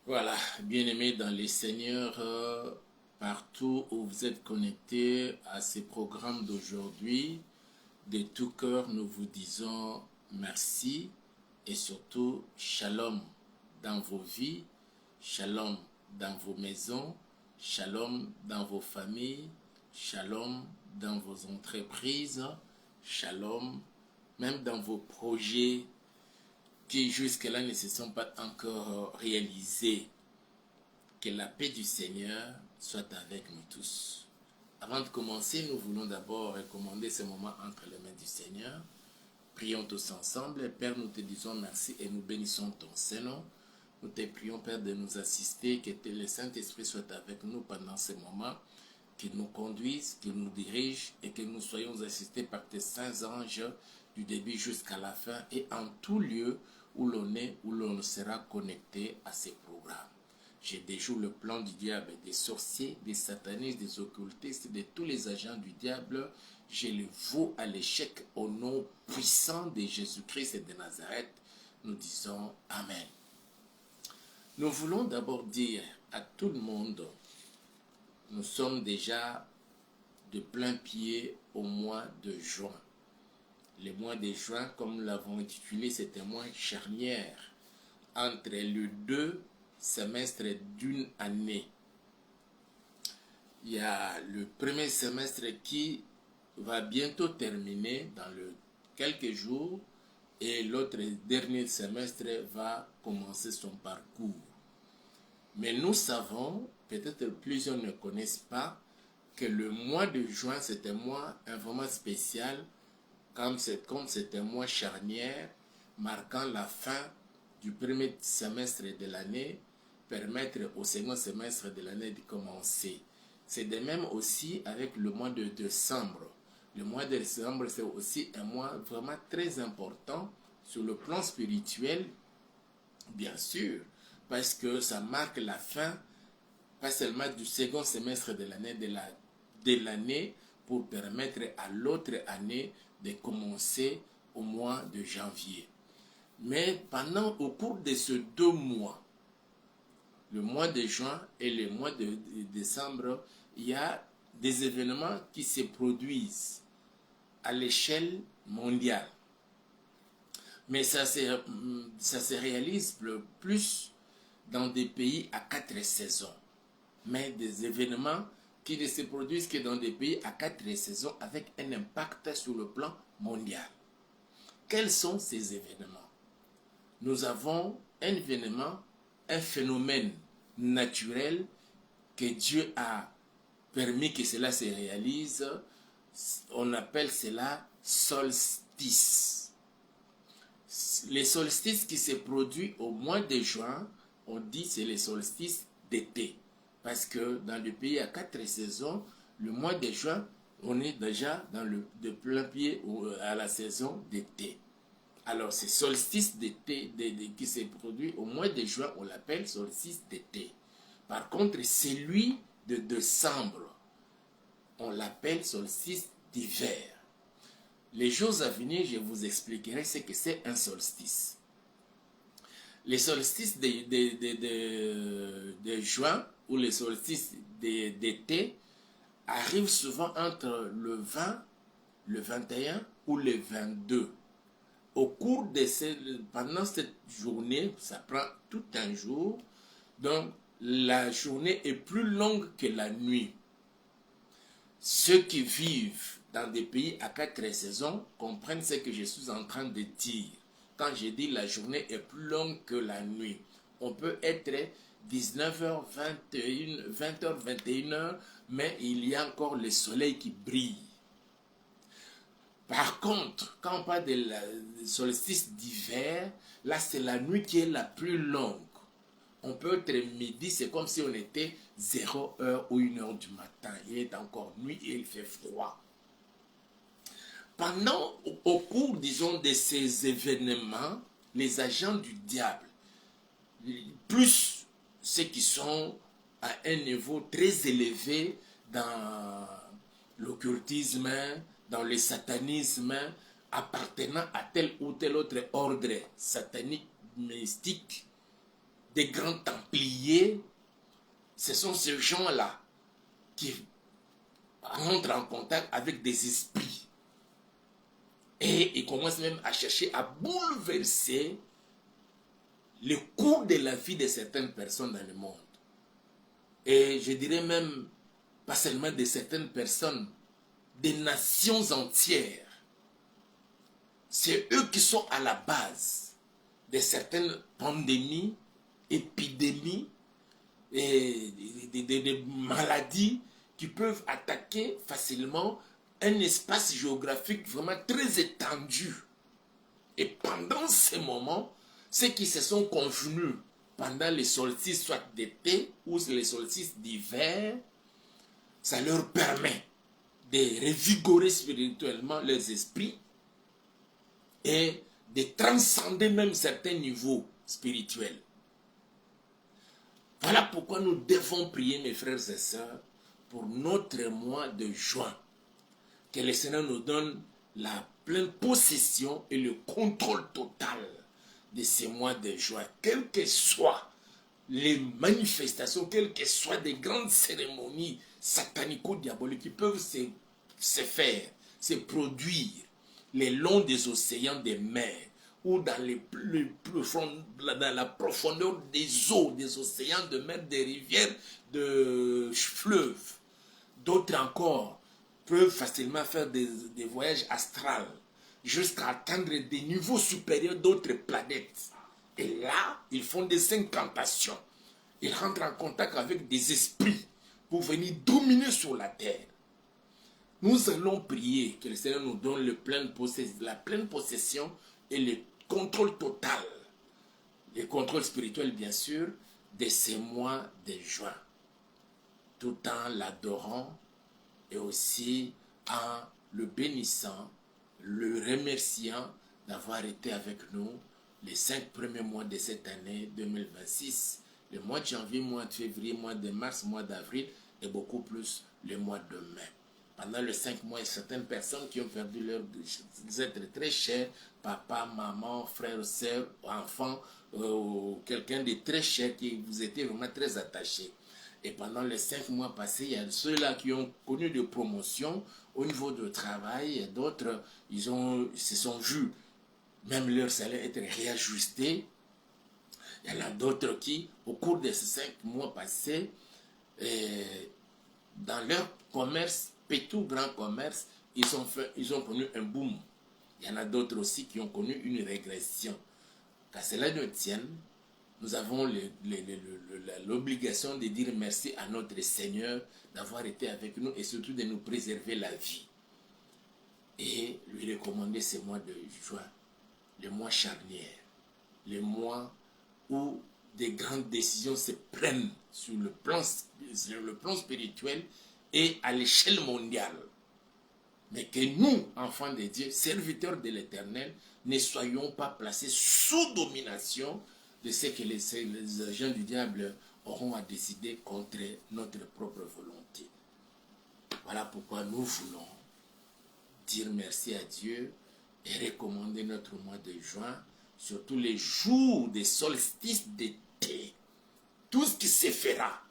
Voilà, bien-aimés dans les seigneurs, partout où vous êtes connectés à ces programmes d'aujourd'hui, de tout cœur, nous vous disons merci et surtout shalom dans vos vies, shalom dans vos maisons, shalom dans vos familles, shalom dans vos entreprises, shalom même dans vos projets qui jusque-là ne se sont pas encore réalisés. Que la paix du Seigneur soit avec nous tous. Avant de commencer, nous voulons d'abord recommander ce moment entre les mains du Seigneur. Prions tous ensemble. Père, nous te disons merci et nous bénissons ton Saint-Nom. Nous te prions, Père, de nous assister, que le Saint-Esprit soit avec nous pendant ce moment, qu'il nous conduise, qu'il nous dirige et que nous soyons assistés par tes saints anges du début jusqu'à la fin et en tout lieu où l'on est, où l'on sera connecté à ces programmes. Je déjoue le plan du diable, des sorciers, des satanistes, des occultistes, de tous les agents du diable. Je les vaux à l'échec au nom puissant de Jésus-Christ et de Nazareth. Nous disons Amen. Nous voulons d'abord dire à tout le monde, nous sommes déjà de plein pied au mois de juin. Le mois de juin, comme nous l'avons intitulé, c'est un mois charnière entre les deux semestres d'une année. Il y a le premier semestre qui va bientôt terminer dans quelques jours et l'autre dernier semestre va commencer son parcours. Mais nous savons, peut-être plusieurs ne connaissent pas, que le mois de juin c'est un mois vraiment spécial, comme c'est un mois charnière marquant la fin du premier semestre de l'année, permettre au second semestre de l'année de commencer. C'est de même aussi avec le mois de décembre. Le mois de décembre, c'est aussi un mois vraiment très important sur le plan spirituel, bien sûr, parce que ça marque la fin, pas seulement du second semestre de l'année, pour permettre à l'autre année de commencer au mois de janvier. Mais au cours de ces 2 mois, le mois de juin et le mois de décembre, il y a des événements qui se produisent à l'échelle mondiale. Mais ça se réalise le plus dans des pays à 4 saisons. Mais des événements qui ne se produisent que dans des pays à 4 saisons avec un impact sur le plan mondial. Quels sont ces événements? Nous avons un événement, un phénomène naturel que Dieu a permis que cela se réalise. On appelle cela solstice. Les solstices qui se produisent au mois de juin, on dit c'est les solstices d'été. Parce que dans le pays à 4 saisons, le mois de juin, on est déjà de plein pied à la saison d'été. Alors, ce solstice d'été qui se produit au mois de juin, on l'appelle solstice d'été. Par contre, celui de décembre, on l'appelle solstice d'hiver. Les jours à venir, je vous expliquerai ce que c'est un solstice. Les solstices de juin ou les solstices d'été arrivent souvent entre le 20, le 21 ou le 22. Au cours pendant cette journée, ça prend tout un jour, donc la journée est plus longue que la nuit. Ceux qui vivent dans des pays à 4 saisons comprennent ce que je suis en train de dire. Quand je dis la journée est plus longue que la nuit, on peut être 19h, 21, 20h, 21h, mais il y a encore le soleil qui brille. Par contre, quand on parle de solstice d'hiver, là c'est la nuit qui est la plus longue. On peut être midi, c'est comme si on était 0h ou 1h du matin. Il est encore nuit et il fait froid. Au cours, disons, de ces événements, les agents du diable, plus ceux qui sont à un niveau très élevé dans l'occultisme, dans le satanisme, appartenant à tel ou tel autre ordre satanique, mystique, des grands templiers, ce sont ces gens-là qui rentrent en contact avec des esprits. Et ils commencent même à chercher à bouleverser le cours de la vie de certaines personnes dans le monde. Et je dirais même, pas seulement de certaines personnes, des nations entières. C'est eux qui sont à la base de certaines pandémies, épidémies, et des maladies qui peuvent attaquer facilement un espace géographique vraiment très étendu. Et pendant ces moments, ceux qui se sont convenus pendant les solstices, soit d'été ou les solstices d'hiver, ça leur permet de revigorer spirituellement leurs esprits et de transcender même certains niveaux spirituels. Voilà pourquoi nous devons prier, mes frères et sœurs, pour notre mois de juin. Que le Seigneur nous donne la pleine possession et le contrôle total de ces mois de juin. Quelles que soient les manifestations, quelles que soient des grandes cérémonies satanico-diaboliques qui peuvent se faire, se produire le long des océans, des mers, ou dans la profondeur des eaux, des océans, de mer, des rivières, de fleuves. D'autres encore peuvent facilement faire des voyages astrals jusqu'à atteindre des niveaux supérieurs d'autres planètes. Et là, ils font des incantations. Ils rentrent en contact avec des esprits pour venir dominer sur la terre. Nous allons prier que le Seigneur nous donne la pleine possession et le contrôle total, le contrôle spirituel bien sûr, de ces mois de juin, tout en l'adorant et aussi en le bénissant, le remerciant d'avoir été avec nous les 5 premiers mois de cette année 2026, le mois de janvier, mois de février, mois de mars, mois d'avril et beaucoup plus le mois de mai. Pendant les 5 mois, il y a certaines personnes qui ont perdu leurs êtres très chers, papa, maman, frère, soeur, enfant, quelqu'un de très cher qui vous était vraiment très attaché. Et pendant les 5 mois passés, il y a ceux-là qui ont connu des promotions au niveau du travail, et d'autres, ils se sont vus même leur salaire être réajusté. Il y en a d'autres qui, au cours de ces 5 mois passés, dans leur commerce, petit ou grand commerce, ils ont connu un boom. Il y en a d'autres aussi qui ont connu une régression. Qu'à cela ne tienne, nous avons l'obligation de dire merci à notre Seigneur d'avoir été avec nous et surtout de nous préserver la vie. Et lui recommander ces mois de juin, les mois charnières, les mois où des grandes décisions se prennent sur le plan spirituel et à l'échelle mondiale. Mais que nous, enfants de Dieu, serviteurs de l'Éternel, ne soyons pas placés sous domination de ce que les agents du diable auront à décider contre notre propre volonté. Voilà pourquoi nous voulons dire merci à Dieu et recommander notre mois de juin, surtout les jours des solstices d'été. Tout ce qui se fera,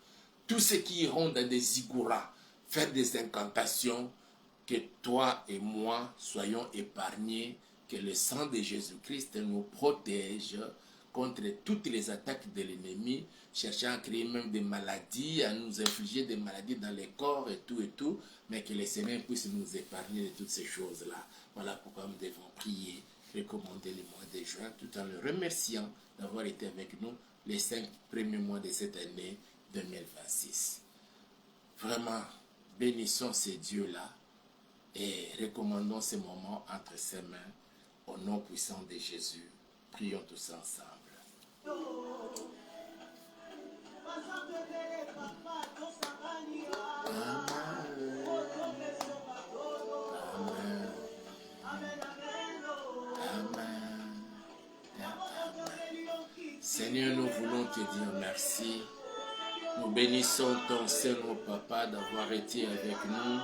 tous ceux qui iront dans des igouras, faire des incantations, que toi et moi soyons épargnés, que le sang de Jésus-Christ nous protège contre toutes les attaques de l'ennemi, cherchant à créer même des maladies, à nous infliger des maladies dans les corps et tout, mais que le Seigneur puisse nous épargner de toutes ces choses-là. Voilà pourquoi nous devons prier, recommander les mois de juin, tout en le remerciant d'avoir été avec nous les 5 premiers mois de cette année 2026. Vraiment, bénissons ces dieux-là et recommandons ces moments entre ses mains au nom puissant de Jésus. Prions tous ensemble. Seigneur, nous voulons te dire merci. Nous bénissons ton Seigneur Papa d'avoir été avec nous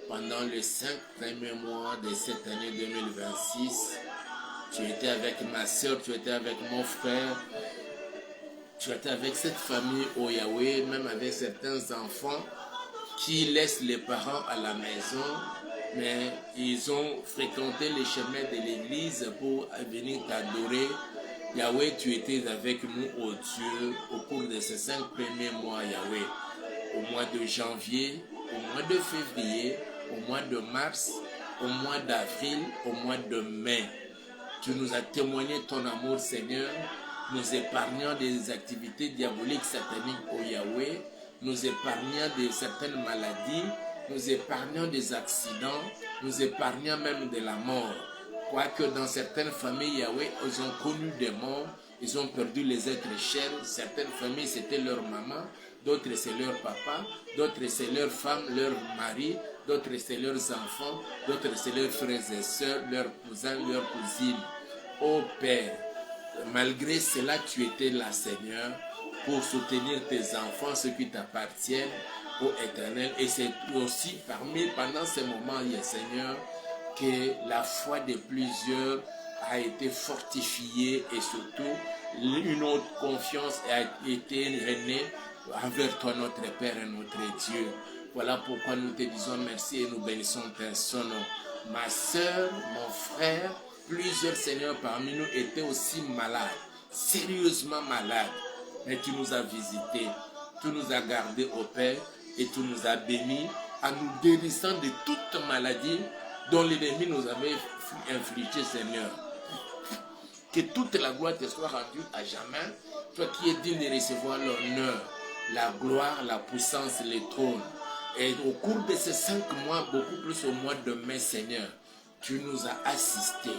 pendant les 5 premiers mois de cette année 2026. Tu étais avec ma soeur, tu étais avec mon frère. Tu étais avec cette famille, oh Yahweh, même avec certains enfants qui laissent les parents à la maison, mais ils ont fréquenté les chemins de l'église pour venir t'adorer. Yahweh, tu étais avec nous, oh Dieu, au cours de ces 5 premiers mois, Yahweh. Au mois de janvier, au mois de février, au mois de mars, au mois d'avril, au mois de mai. Tu nous as témoigné ton amour, Seigneur, nous épargnant des activités diaboliques sataniques, oh Yahweh, nous épargnant de certaines maladies, nous épargnant des accidents, nous épargnant même de la mort. Quoique dans certaines familles, Yahweh, ils ont connu des morts, ils ont perdu les êtres chers. Certaines familles, c'était leur maman, d'autres c'est leur papa, d'autres c'est leur femme, leur mari, d'autres c'est leurs enfants, d'autres c'est leurs frères et sœurs, leurs cousins, leurs cousines. Ô Père, malgré cela, tu étais là, Seigneur, pour soutenir tes enfants, ceux qui t'appartiennent, ô Éternel. Et c'est aussi pendant ces moments, Seigneur, que la foi de plusieurs a été fortifiée et surtout une autre confiance a été née envers toi, notre Père et notre Dieu. Voilà pourquoi nous te disons merci et nous bénissons ton nom. Ma soeur, mon frère, plusieurs seigneurs parmi nous étaient aussi malades, sérieusement malades. Mais tu nous as visités, tu nous as gardés au Père et tu nous as bénis en nous guérissant de toute maladie dont l'ennemi nous avait infligé, Seigneur. Que toute la gloire te soit rendue à jamais, toi qui es digne de recevoir l'honneur, la gloire, la puissance, les trônes. Et au cours de ces 5 mois, beaucoup plus au mois de mai, Seigneur, tu nous as assistés.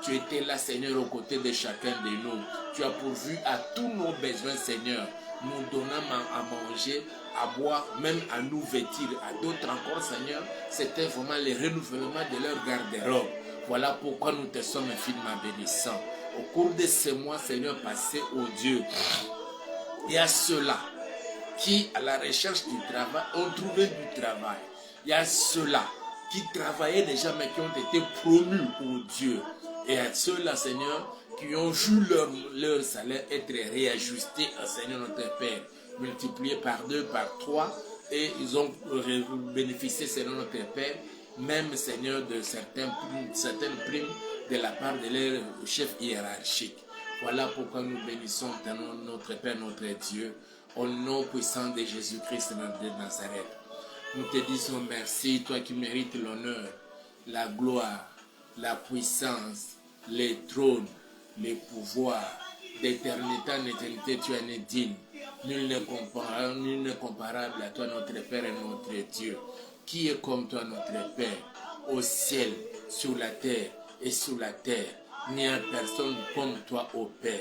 Tu étais là, Seigneur, aux côtés de chacun de nous. Tu as pourvu à tous nos besoins, Seigneur, nous donnant à manger, à boire, même à nous vêtir. À d'autres encore, Seigneur, c'était vraiment le renouvellement de leur garde-robe. Voilà pourquoi nous te sommes infiniment bénissants. Au cours de ces mois, Seigneur, passés, oh Dieu, il y a ceux-là qui, à la recherche du travail, ont trouvé du travail. Il y a ceux-là qui travaillaient déjà, mais qui ont été promus, oh Dieu. Et il y a ceux-là, Seigneur, qui ont vu leur salaire être réajusté, Seigneur notre Père, multiplié par 2, par 3, et ils ont bénéficié, Seigneur notre Père, même, Seigneur, de certaines primes de la part de leur chef hiérarchique. Voilà pourquoi nous bénissons notre Père, notre Dieu, au nom puissant de Jésus-Christ de Nazareth. Nous te disons merci, toi qui mérites l'honneur, la gloire, la puissance, les trônes, les pouvoirs, d'éternité en éternité, tu en es digne. Nul n'est comparable à toi, notre Père et notre Dieu. Qui est comme toi, notre Père, au ciel, sur la terre et sous la terre? Il n'y a personne comme toi, ô Père.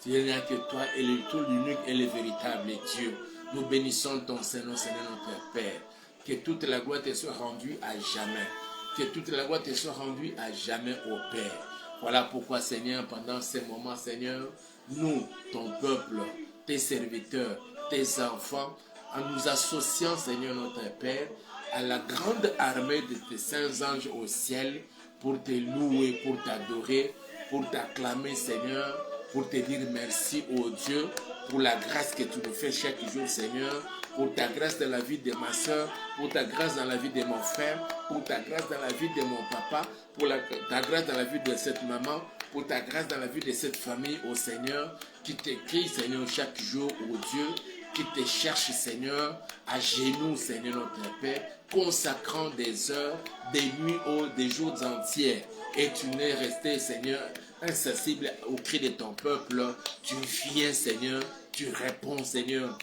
Il n'y a que toi et le tout l'unique et le véritable Dieu. Nous bénissons ton Seigneur, Seigneur notre Père. Que toute la gloire te soit rendue à jamais. Que toute la gloire te soit rendue à jamais, ô Père. Voilà pourquoi, Seigneur, pendant ces moments, Seigneur, nous, ton peuple, tes serviteurs, tes enfants, en nous associant, Seigneur notre Père, à la grande armée de tes saints anges au ciel, pour te louer, pour t'adorer, pour t'acclamer, Seigneur, pour te dire merci, ô Dieu, pour la grâce que tu nous fais chaque jour, Seigneur, pour ta grâce dans la vie de ma soeur, pour ta grâce dans la vie de mon frère, pour ta grâce dans la vie de mon papa, pour ta grâce dans la vie de cette maman, pour ta grâce dans la vie de cette famille, ô Seigneur, qui t'écrit, Seigneur, chaque jour, ô Dieu, qui te cherche, Seigneur, à genoux, Seigneur notre Père, consacrant des heures, des nuits, des jours entiers. Et tu n'es resté, Seigneur, insensible au cri de ton peuple. Tu viens, Seigneur, tu réponds, Seigneur,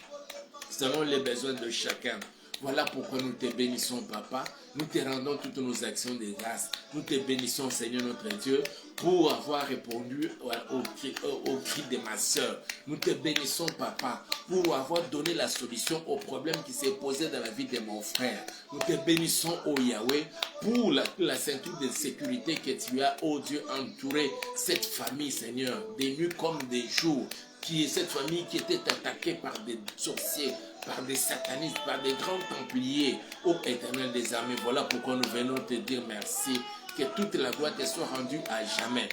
selon les besoins de chacun. Voilà pourquoi nous te bénissons, Papa. Nous te rendons toutes nos actions de grâce. Nous te bénissons, Seigneur notre Dieu, pour avoir répondu au cri de ma soeur. Nous te bénissons, Papa, pour avoir donné la solution au problème qui s'est posé dans la vie de mon frère. Nous te bénissons, ô Yahweh, pour la ceinture de sécurité que tu as, ô Dieu, entouré cette famille, Seigneur, des nuits comme des jours. Qui est cette famille qui était attaquée par des sorciers, par des satanistes, par des grands templiers, ô Éternel des armées. Voilà pourquoi nous venons te dire merci, que toute la gloire te soit rendue à jamais.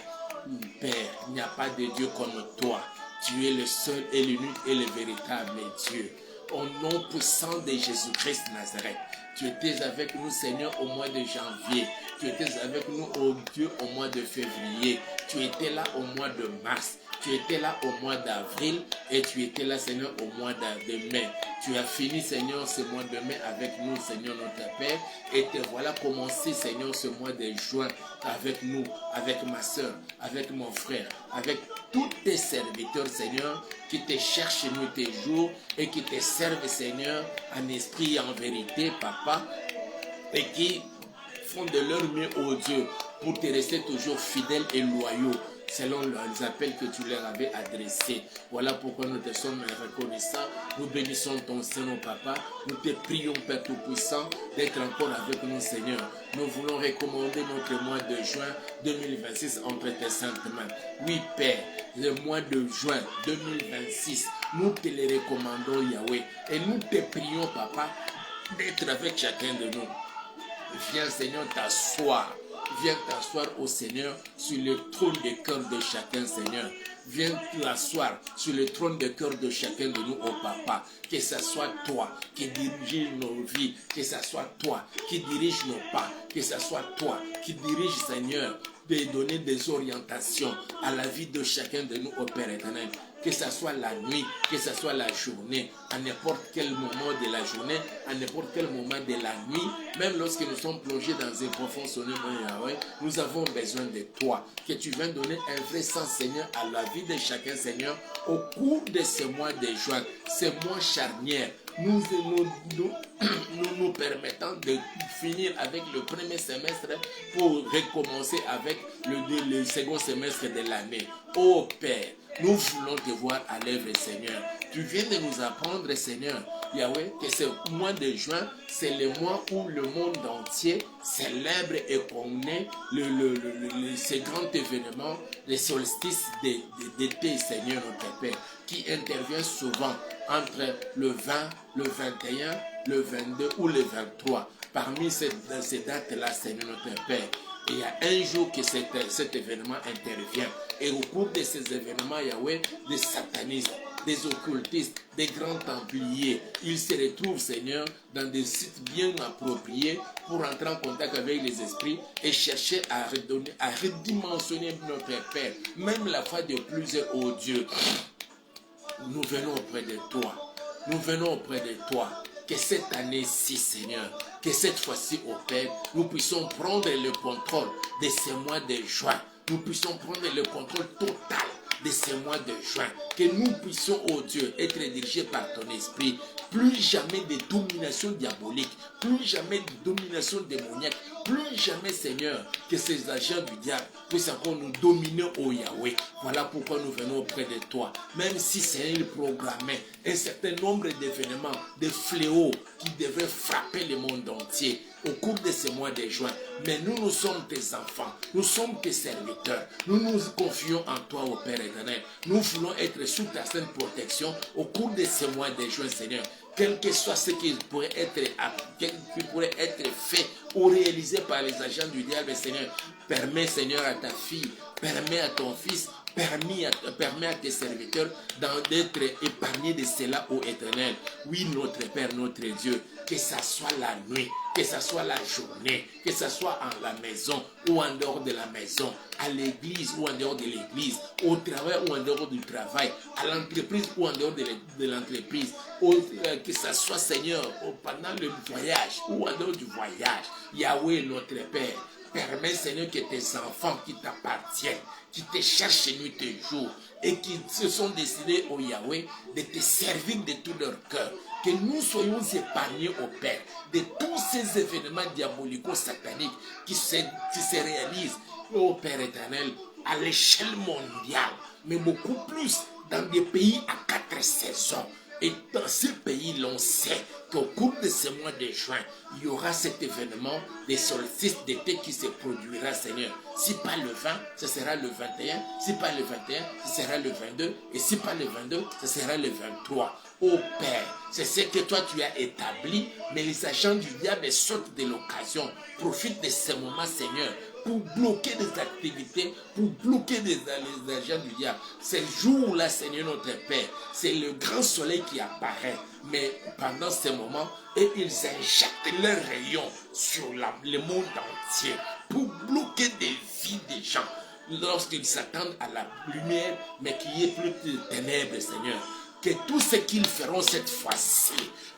Père, il n'y a pas de Dieu comme toi. Tu es le seul et l'unique et le véritable Dieu. Au nom puissant de Jésus-Christ Nazareth, tu étais avec nous, Seigneur, au mois de janvier. Tu étais avec nous, oh Dieu, au mois de février. Tu étais là au mois de mars. Tu étais là au mois d'avril et tu étais là, Seigneur, au mois de mai. Tu as fini, Seigneur, ce mois de mai avec nous, Seigneur, notre Père. Et te voilà commencé, Seigneur, ce mois de juin avec nous, avec ma soeur, avec mon frère, avec tous tes serviteurs, Seigneur, qui te cherchent nuit et jour et qui te servent, Seigneur, en esprit et en vérité, Papa, et qui font de leur mieux, ô Dieu, pour te rester toujours fidèles et loyaux, selon les appels que tu leur avais adressés. Voilà pourquoi nous te sommes reconnaissants. Nous bénissons ton Seigneur, Papa. Nous te prions, Père Tout-Puissant, d'être encore avec nous, Seigneur. Nous voulons recommander notre mois de juin 2026 entre tes saintes mains. Oui, Père, le mois de juin 2026, nous te le recommandons, Yahweh. Et nous te prions, Papa, d'être avec chacun de nous. Viens, Seigneur, t'asseoir. Viens t'asseoir au Seigneur sur le trône de cœur de chacun, Seigneur. Viens t'asseoir sur le trône de cœur de chacun de nous, au Papa. Que ce soit toi qui dirige nos vies. Que ce soit toi qui dirige nos pas. Que ce soit toi qui dirige, Seigneur, de donner des orientations à la vie de chacun de nous, au Père éternel. Que ce soit la nuit, que ce soit la journée, à n'importe quel moment de la journée, à n'importe quel moment de la nuit, même lorsque nous sommes plongés dans un profond sommeil, Yahweh, nous avons besoin de toi. Que tu viennes donner un vrai sens, Seigneur, à la vie de chacun, Seigneur, au cours de ce mois de juin, ces mois charnières. Nous permettant de finir avec le premier semestre pour recommencer avec le second semestre de l'année. Oh Père, nous voulons te voir à l'œuvre, Seigneur. Tu viens de nous apprendre, Seigneur, Yahweh, que ce mois de juin, c'est le mois où le monde entier célèbre et connaît ce grand événement, le solstice d'été, Seigneur, notre Père, qui intervient souvent entre le 20, le 21, le 22 ou le 23. Parmi ces dates-là, Seigneur, notre Père, il y a un jour que cet événement intervient. Et au cours de ces événements, Yahweh, des satanistes, des occultistes, des grands templiers, ils se retrouvent, Seigneur, dans des sites bien appropriés pour entrer en contact avec les esprits et chercher à redimensionner notre Père, même la foi de plusieurs, ô Dieu. Nous venons auprès de toi. Nous venons auprès de toi. Que cette année-ci, Seigneur, que cette fois-ci, au Père, nous puissions prendre le contrôle de ce mois de juin. Nous puissions prendre le contrôle total de ce mois de juin. Que nous puissions, ô Dieu, être dirigés par ton esprit. Plus jamais de domination diabolique. Plus jamais de domination démoniaque. Plus jamais, Seigneur, que ces agents du diable puissent encore nous dominer, ô Yahweh. Voilà pourquoi nous venons auprès de toi. Même si Seigneur, il programmait un certain nombre d'événements, de fléaux qui devraient frapper le monde entier au cours de ce mois de juin. Mais nous sommes tes enfants. Nous sommes tes serviteurs. Nous nous confions en toi, ô Père éternel. Nous voulons être sous ta sainte protection au cours de ce mois de juin, Seigneur. Quel que soit ce qui pourrait être fait ou réalisé par les agents du diable, Seigneur, permets, Seigneur, à ta fille, permets à ton fils, permets à tes serviteurs d'être épargnés de cela, ô Éternel. Oui, notre Père, notre Dieu, que ça soit la nuit, que ça soit la journée, que ça soit en la maison ou en dehors de la maison, à l'église ou en dehors de l'église, au travail ou en dehors du travail, à l'entreprise ou en dehors de l'entreprise, que ça soit, Seigneur, pendant le voyage ou en dehors du voyage. Yahweh, notre Père, permets, Seigneur, que tes enfants qui t'appartiennent, qui te cherchent nuit et jour et qui se sont décidés, au Yahweh, de te servir de tout leur cœur, que nous soyons épargnés, au Père, de tous ces événements diabolico-sataniques qui se réalisent, au Père éternel, à l'échelle mondiale, mais beaucoup plus dans des pays à 4 saisons. Et dans ce pays, l'on sait qu'au cours de ce mois de juin, il y aura cet événement des solstices d'été qui se produira, Seigneur. Si pas le 20, ce sera le 21. Si pas le 21, ce sera le 22. Et si pas le 22, ce sera le 23. Ô Père, c'est ce que toi tu as établi, mais les agents du diable sautent de l'occasion. Profite de ce moment, Seigneur, pour bloquer des activités, pour bloquer les agents du diable. Ces jours-là, Seigneur notre Père, c'est le grand soleil qui apparaît. Mais pendant ces moments, et ils injectent leurs rayons sur le monde entier pour bloquer des vies des gens. Lorsqu'ils s'attendent à la lumière, mais qu'il n'y ait plus de ténèbres, Seigneur. Que tout ce qu'ils feront cette fois-ci,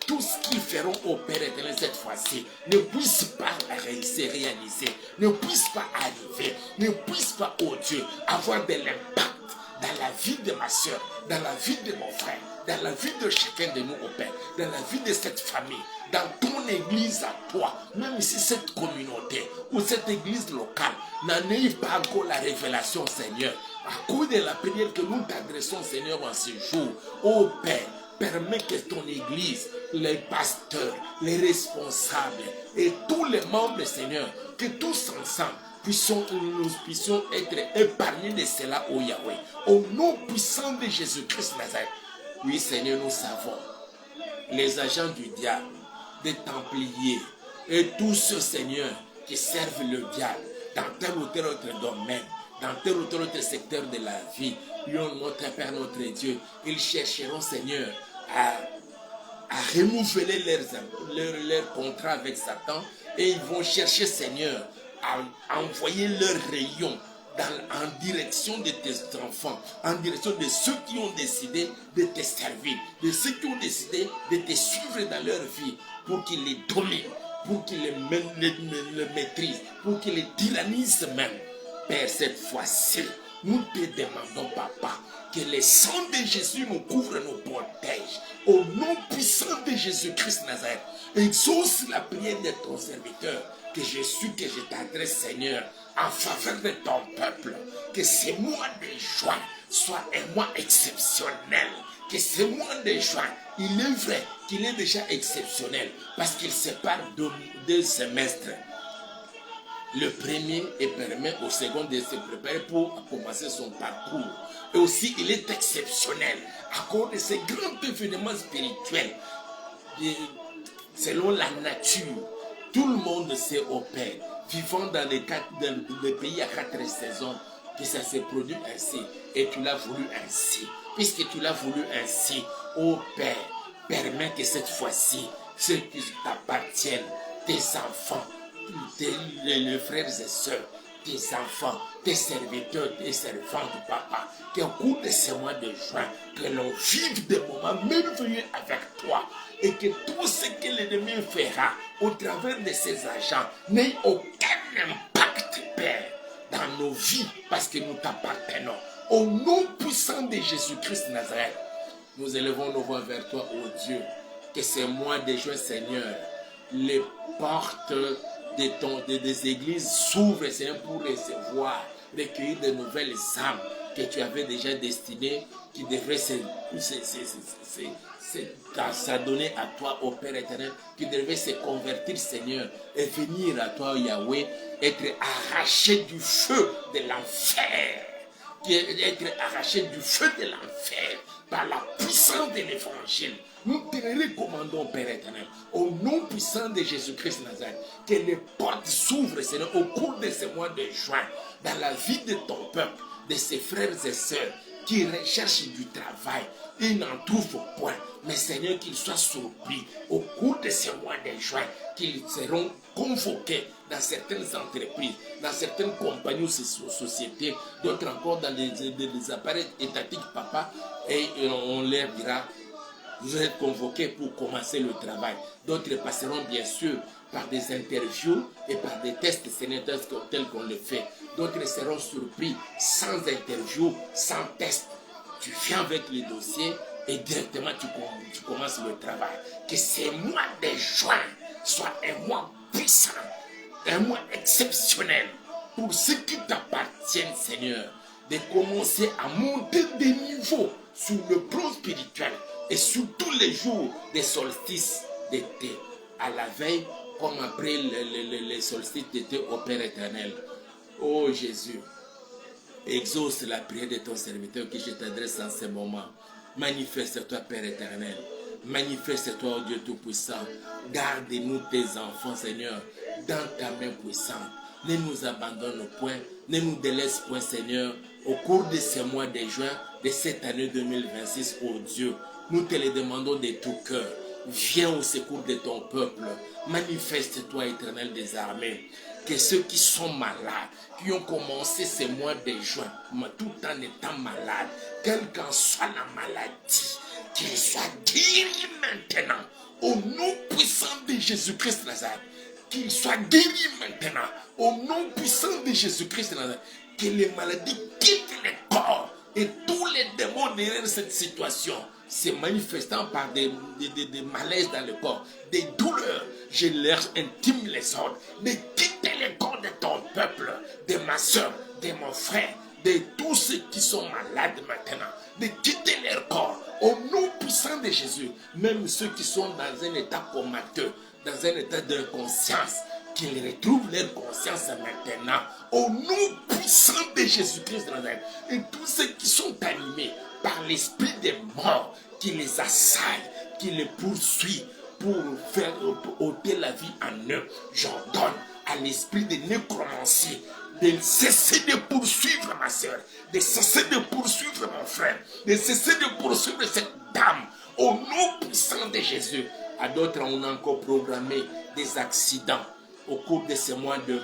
tout ce qu'ils feront au Père éternel cette fois-ci, ne puisse pas réaliser, ne puisse pas arriver, ne puisse pas, oh Dieu, avoir de l'impact dans la vie de ma soeur, dans la vie de mon frère, dans la vie de chacun de nous, au Père, dans la vie de cette famille, dans ton église à toi, même si cette communauté ou cette église locale n'en ait pas encore la révélation, Seigneur, à cause de la prière que nous t'adressons, Seigneur, en ce jour, ô Père, permets que ton église, les pasteurs, les responsables et tous les membres, Seigneur, que tous ensemble, nous puissions être épargnés de cela, ô Yahweh, au nom puissant de Jésus-Christ Nazareth. Oui, Seigneur, nous savons, les agents du diable, des templiers et tous ceux, Seigneur, qui servent le diable dans tel ou tel autre domaine, dans tel ou tel autre secteur de la vie, notre Père, notre Dieu, ils chercheront, Seigneur, à renouveler leur contrat avec Satan, et ils vont chercher, Seigneur, à envoyer leurs rayons en direction de tes enfants, en direction de ceux qui ont décidé de te servir, de ceux qui ont décidé de te suivre dans leur vie, pour qu'ils les dominent, pour qu'ils les maîtrisent, pour qu'ils les tyrannisent même. Père, cette fois-ci, nous te demandons, Papa, que le sang de Jésus nous couvre, nous protège. Au nom puissant de Jésus-Christ Nazareth, exauce la prière de ton serviteur, que je suis, que je t'adresse, Seigneur, en faveur de ton peuple. Que ce mois de juin soit un mois exceptionnel. Que ce mois de juin, il est vrai qu'il est déjà exceptionnel, parce qu'il sépare deux semestres. Le premier et permet au second de se préparer pour commencer son parcours. Et aussi, il est exceptionnel à cause de ces grands événements spirituels. Selon la nature, tout le monde sait au Père, vivant dans les pays à 4 saisons, que ça se produit ainsi. Et tu l'as voulu ainsi. Puisque tu l'as voulu ainsi, ô Père, permets que cette fois-ci, ceux qui t'appartiennent, tes enfants, les frères et sœurs, tes enfants, tes serviteurs, tes servantes, Papa, qu'au cours de ce mois de juin, que l'on vive des moments merveilleux avec toi, et que tout ce que l'ennemi fera au travers de ses agents n'ait aucun impact, Père, dans nos vies, parce que nous t'appartenons. Au nom puissant de Jésus-Christ Nazareth, nous élevons nos voix vers toi, ô Dieu, que ce mois de juin, Seigneur, les portes des églises s'ouvrent, Seigneur, pour recevoir, recueillir de nouvelles âmes que tu avais déjà destinées, qui devraient s'adonner à toi, ô Père éternel, qui devaient se convertir, Seigneur, et venir à toi, Yahweh, être arrachés du feu de l'enfer, être arrachés du feu de l'enfer par la puissance de l'évangile. Nous te recommandons, Père éternel, au nom puissant de Jésus-Christ Nazareth, que les portes s'ouvrent, Seigneur, au cours de ce mois de juin, dans la vie de ton peuple, de ses frères et sœurs qui recherchent du travail. Ils n'en trouvent point. Mais Seigneur, qu'ils soient surpris au cours de ce mois de juin, qu'ils seront convoqués dans certaines entreprises, dans certaines compagnies ou sociétés, d'autres encore dans des appareils étatiques, Papa, et on leur dira: vous êtes convoqués pour commencer le travail. D'autres passeront bien sûr par des interviews et par des tests sénateurs tels qu'on le fait. D'autres seront surpris sans interview, sans test. Tu viens avec le dossier et directement tu commences le travail. Que ce mois de juin soit un mois puissant, un mois exceptionnel pour ceux qui t'appartiennent, Seigneur, de commencer à monter des niveaux sur le plan spirituel et sur tous les jours des solstices d'été, à la veille comme après les solstices d'été au Père éternel. Oh Jésus, exauce la prière de ton serviteur que je t'adresse en ce moment. Manifeste-toi, Père éternel. Manifeste-toi, oh Dieu Tout-Puissant. Garde-nous tes enfants, Seigneur, dans ta main puissante. Ne nous abandonne point, ne nous délaisse point, Seigneur. Au cours de ces mois de juin, de cette année 2026, oh Dieu, nous te le demandons de tout cœur. Viens au secours de ton peuple. Manifeste-toi, Éternel des armées. Que ceux qui sont malades, qui ont commencé ces mois de juin, tout en étant malades, quelle qu'en soit la maladie, qu'ils soient guéris maintenant, au nom puissant de Jésus-Christ de Nazareth. Qu'ils soient guéris maintenant, au nom puissant de Jésus-Christ de Nazareth. Que les maladies quittent le corps et tous les démons derrière cette situation se manifestant par des malaises dans le corps, des douleurs, je leur intime les ordres de quitter le corps de ton peuple, de ma soeur, de mon frère, de tous ceux qui sont malades maintenant, de quitter leur corps au nom puissant de Jésus, même ceux qui sont dans un état comateux, dans un état d'inconscience, qu'ils retrouvent leur conscience maintenant, au nom puissant de Jésus-Christ de Nazareth. Et tous ceux qui sont animés par l'esprit des morts, qui les assaille, qui les poursuit pour faire ôter la vie en eux, j'ordonne à l'esprit de nécromancie de cesser de poursuivre ma soeur, de cesser de poursuivre mon frère, de cesser de poursuivre cette dame, au nom puissant de Jésus. À d'autres, on a encore programmé des accidents au cours de ce mois de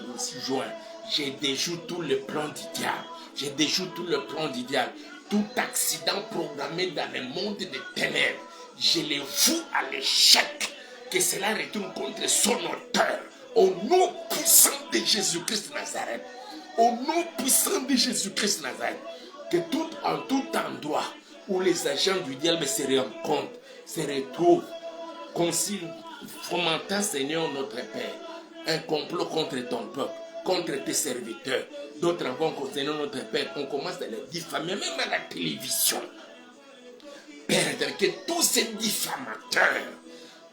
juin. Je déjoue tout le plan du diable. Je déjoue tout le plan du diable. Tout accident programmé dans le monde des ténèbres, je les voue à l'échec. Que cela retourne contre son auteur. Au nom puissant de Jésus-Christ de Nazareth. Au nom puissant de Jésus-Christ de Nazareth. Que en tout endroit où les agents du diable se rencontrent, se retrouvent, fomentant, Seigneur notre Père, un complot contre ton peuple, contre tes serviteurs. D'autres encore concernant notre Père, on commence à les diffamer, même à la télévision. Père, que tous ces diffamateurs,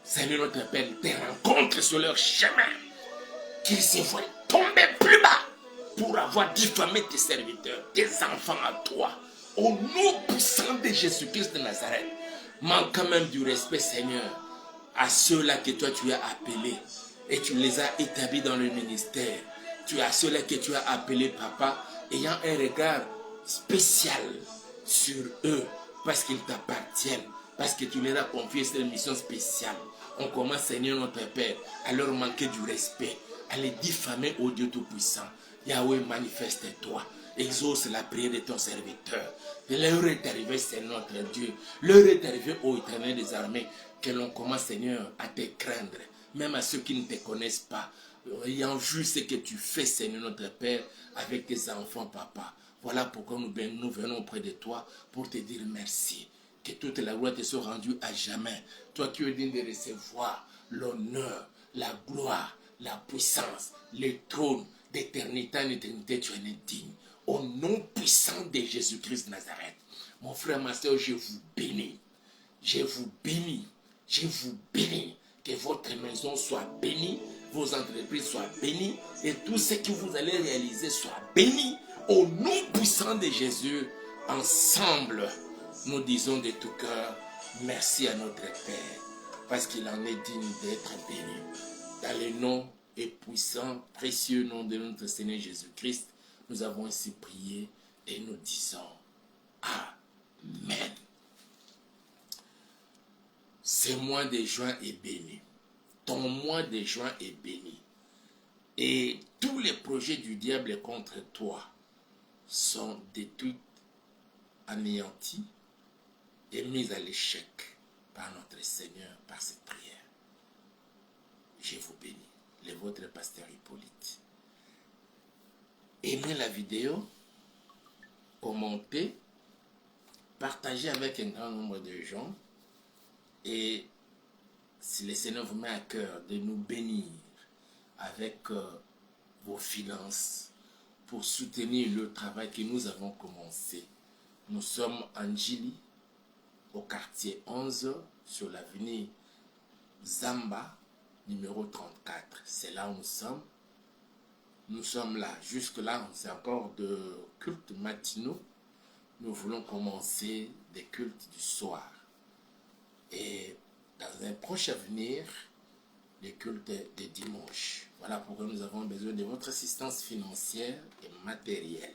Seigneur notre Père, te rencontrent sur leur chemin, qu'ils se voient tomber plus bas pour avoir diffamé tes serviteurs, tes enfants à toi. Au nom puissant de Jésus-Christ de Nazareth, manquant même du respect, Seigneur, à ceux-là que toi tu as appelés et tu les as établis dans le ministère. Tu as ceux-là que tu as appelés, papa, ayant un regard spécial sur eux parce qu'ils t'appartiennent, parce que tu leur as confié cette mission spéciale. On commence, Seigneur notre Père, à leur manquer du respect, à les diffamer au Dieu Tout-Puissant. Yahweh, manifeste-toi. Exauce la prière de ton serviteur. L'heure est arrivée, Seigneur notre Dieu. L'heure est arrivée, ô Éternel des armées, que l'on commence, Seigneur, à te craindre, même à ceux qui ne te connaissent pas, ayant vu ce que tu fais, Seigneur notre Père, avec tes enfants, papa. Voilà pourquoi nous venons auprès de toi pour te dire merci. Que toute la gloire te soit rendue à jamais. Toi qui es digne de recevoir l'honneur, la gloire, la puissance, le trône d'éternité en éternité, tu en es digne. Au nom puissant de Jésus-Christ de Nazareth, mon frère, ma soeur, je vous bénis. Je vous bénis. Je vous bénis. Que votre maison soit bénie, vos entreprises soient bénies et tout ce que vous allez réaliser soit béni. Au nom puissant de Jésus, ensemble, nous disons de tout cœur merci à notre Père parce qu'il en est digne d'être béni. Dans le nom et puissant, précieux nom de notre Seigneur Jésus-Christ, nous avons ainsi prié et nous disons Amen. Ce mois de juin est béni. Ton mois de juin est béni. Et tous les projets du diable contre toi sont détruits, anéantis et mis à l'échec par notre Seigneur, par cette prière. Je vous bénis. Le vôtre pasteur Hippolyte. Aimez la vidéo, commentez, partagez avec un grand nombre de gens. Et si le Seigneur vous met à cœur de nous bénir avec vos finances pour soutenir le travail que nous avons commencé. Nous sommes en Djili, au quartier 11, sur l'avenue Zamba, numéro 34. C'est là où nous sommes. Nous sommes là. Jusque-là, c'est encore de cultes matinaux. Nous voulons commencer des cultes du soir. Et dans un proche avenir, les cultes de dimanche. Voilà pourquoi nous avons besoin de votre assistance financière et matérielle.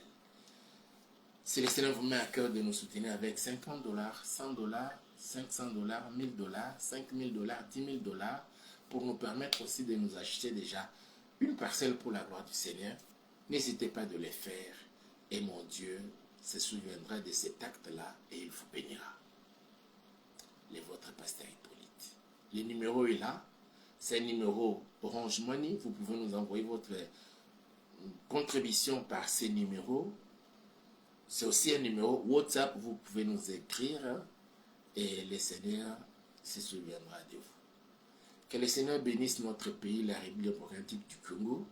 Si le Seigneur vous met à cœur de nous soutenir avec $50, $100, $500, $1000, $5000, $10 000, pour nous permettre aussi de nous acheter déjà une parcelle pour la gloire du Seigneur, n'hésitez pas de le faire. Et mon Dieu se souviendra de cet acte-là et il vous bénira. Votre pasteur Hippolyte. Le numéro est là. C'est un numéro Orange Money. Vous pouvez nous envoyer votre contribution par ces numéros. C'est aussi un numéro WhatsApp. Vous pouvez nous écrire et le Seigneur se souviendra de vous. Que le Seigneur bénisse notre pays, la République démocratique du Congo.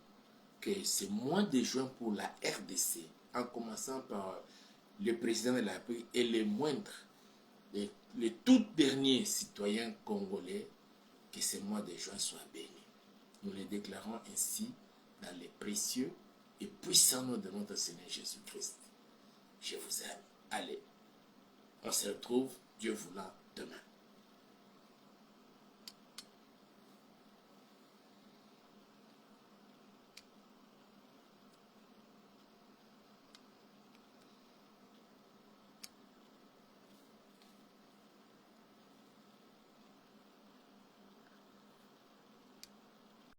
Que ce mois de juin pour la RDC, en commençant par le président de la République et les moindres, les tout derniers citoyens congolais, que ce mois de juin soit béni. Nous le déclarons ainsi dans les précieux et puissants noms de notre Seigneur Jésus-Christ. Je vous aime. Allez, on se retrouve, Dieu voulant, demain.